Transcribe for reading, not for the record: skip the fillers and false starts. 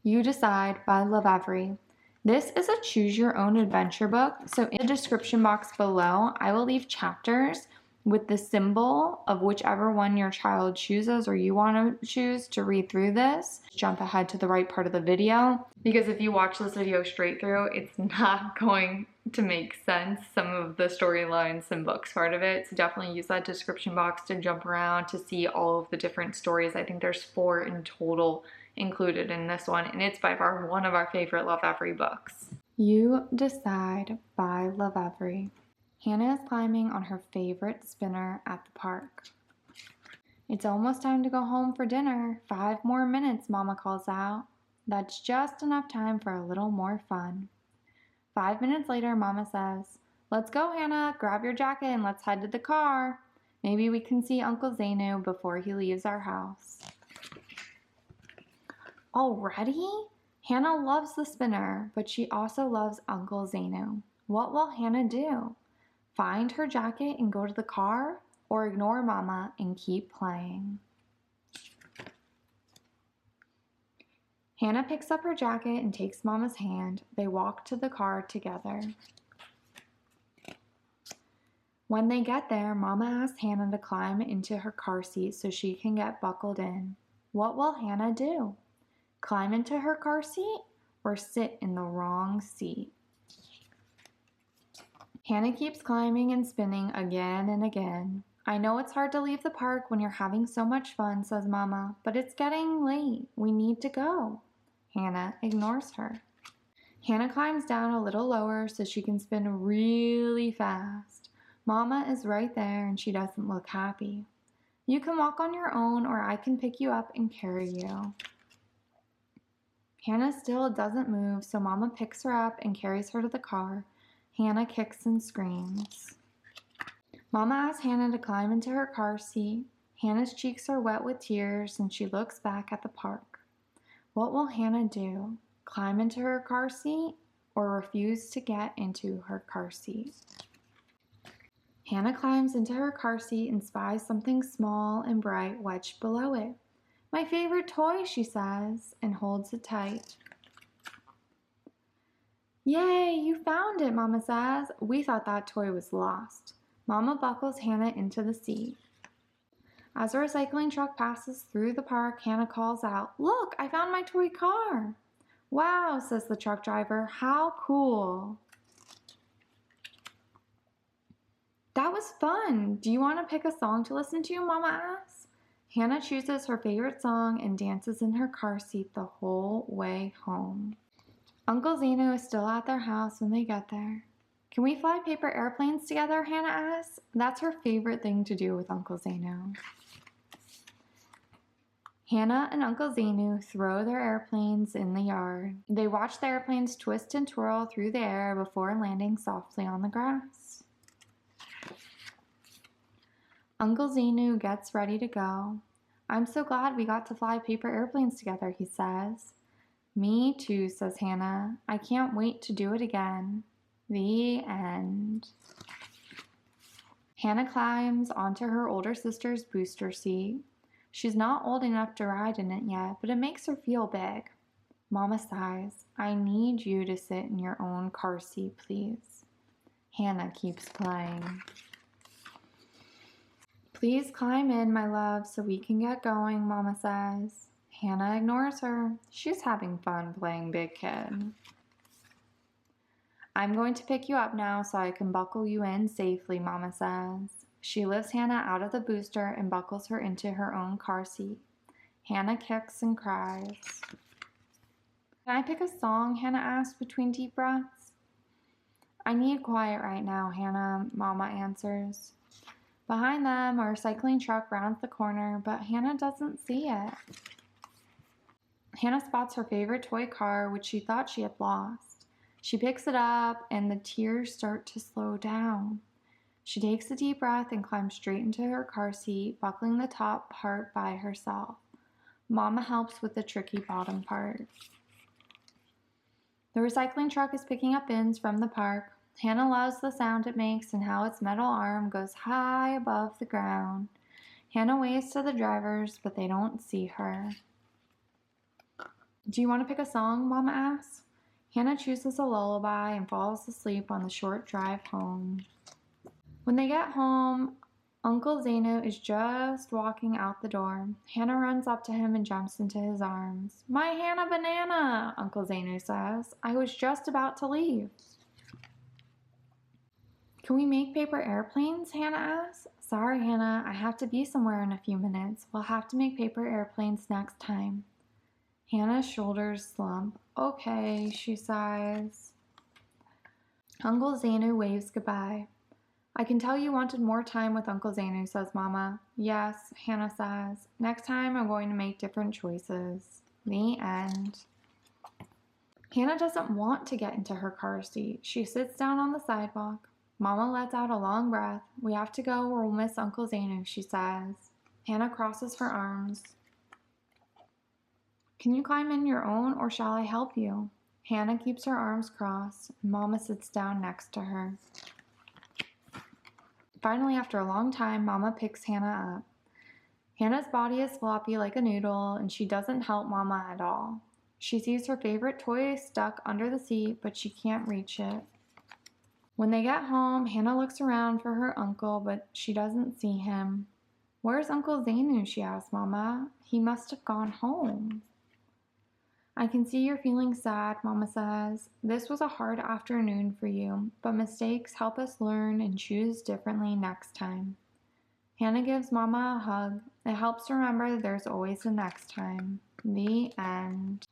You Decide by Lovevery. This is a choose your own adventure book, so in the description box below, I will leave chapters with the symbol of whichever one your child chooses or you want to choose to read through this. Jump ahead to the right part of the video, because if you watch this video straight through, it's not going to make sense, some of the storylines and books part of it. So definitely use that description box to jump around to see all of the different stories. I think there's 4 in total included in this one, and it's by far one of our favorite Lovevery books. You Decide by Lovevery. Hannah is climbing on her favorite spinner at the park. It's almost time to go home for dinner. 5 more minutes, Mama calls out. That's just enough time for a little more fun. 5 minutes later, Mama says, "Let's go, Hannah. Grab your jacket and let's head to the car. Maybe we can see Uncle Zainu before he leaves our house." Already? Hannah loves the spinner, but she also loves Uncle Zainu. What will Hannah do? Find her jacket and go to the car, or ignore Mama and keep playing? Hannah picks up her jacket and takes Mama's hand. They walk to the car together. When they get there, Mama asks Hannah to climb into her car seat so she can get buckled in. What will Hannah do? Climb into her car seat or sit in the wrong seat? Hannah keeps climbing and spinning again and again. "I know it's hard to leave the park when you're having so much fun," says Mama, "but it's getting late. We need to go." Hannah ignores her. Hannah climbs down a little lower so she can spin really fast. Mama is right there and she doesn't look happy. "You can walk on your own, or I can pick you up and carry you." Hannah still doesn't move, so Mama picks her up and carries her to the car. Hannah kicks and screams. Mama asks Hannah to climb into her car seat. Hannah's cheeks are wet with tears and she looks back at the park. What will Hannah do? Climb into her car seat or refuse to get into her car seat? Hannah climbs into her car seat and spies something small and bright wedged below it. "My favorite toy," she says, and holds it tight. "Yay, you found it," Mama says. "We thought that toy was lost." Mama buckles Hannah into the seat. As a recycling truck passes through the park, Hannah calls out, "Look, I found my toy car." "Wow," says the truck driver, "how cool." "That was fun. Do you want to pick a song to listen to?" Mama asks. Hannah chooses her favorite song and dances in her car seat the whole way home. Uncle Zainu is still at their house when they get there. "Can we fly paper airplanes together?" Hannah asks. That's her favorite thing to do with Uncle Zainu. Hannah and Uncle Zainu throw their airplanes in the yard. They watch the airplanes twist and twirl through the air before landing softly on the grass. Uncle Zainu gets ready to go. "I'm so glad we got to fly paper airplanes together," he says. "Me too," says Hannah. "I can't wait to do it again." The end. Hannah climbs onto her older sister's booster seat. She's not old enough to ride in it yet, but it makes her feel big. Mama sighs. "I need you to sit in your own car seat, please." Hannah keeps playing. "Please climb in, my love, so we can get going," Mama says. Hannah ignores her. She's having fun playing big kid. "I'm going to pick you up now so I can buckle you in safely," Mama says. She lifts Hannah out of the booster and buckles her into her own car seat. Hannah kicks and cries. "Can I pick a song?" Hannah asks between deep breaths. "I need quiet right now, Hannah," Mama answers. Behind them, a recycling truck rounds the corner, but Hannah doesn't see it. Hannah spots her favorite toy car, which she thought she had lost. She picks it up, and the tears start to slow down. She takes a deep breath and climbs straight into her car seat, buckling the top part by herself. Mama helps with the tricky bottom part. The recycling truck is picking up bins from the park. Hannah loves the sound it makes and how its metal arm goes high above the ground. Hannah waves to the drivers, but they don't see her. Do you want to pick a song? Mama asks. Hannah chooses a lullaby and falls asleep on the short drive home. When they get home, Uncle Zainu is just walking out the door. Hannah runs up to him and jumps into his arms. My Hannah banana, Uncle Zainu says. I was just about to leave. Can we make paper airplanes? Hannah asks. Sorry, Hannah, I have to be somewhere in a few minutes. We'll have to make paper airplanes next time. Hannah's shoulders slump. Okay, she sighs. Uncle Zainu waves goodbye. I can tell you wanted more time with Uncle Zainu, says Mama. Yes, Hannah says. Next time I'm going to make different choices. The end. Hannah doesn't want to get into her car seat. She sits down on the sidewalk. Mama lets out a long breath. We have to go or we'll miss Uncle Zainu, she says. Hannah crosses her arms. Can you climb in your own or shall I help you? Hannah keeps her arms crossed. Mama sits down next to her. Finally, after a long time, Mama picks Hannah up. Hannah's body is floppy like a noodle, and she doesn't help Mama at all. She sees her favorite toy stuck under the seat, but she can't reach it. When they get home, Hannah looks around for her uncle, but she doesn't see him. Where's Uncle Zainu? She asks Mama. He must have gone home. I can see you're feeling sad, Mama says. This was a hard afternoon for you, but mistakes help us learn and choose differently next time. Hannah gives Mama a hug. It helps remember there's always a next time. The end.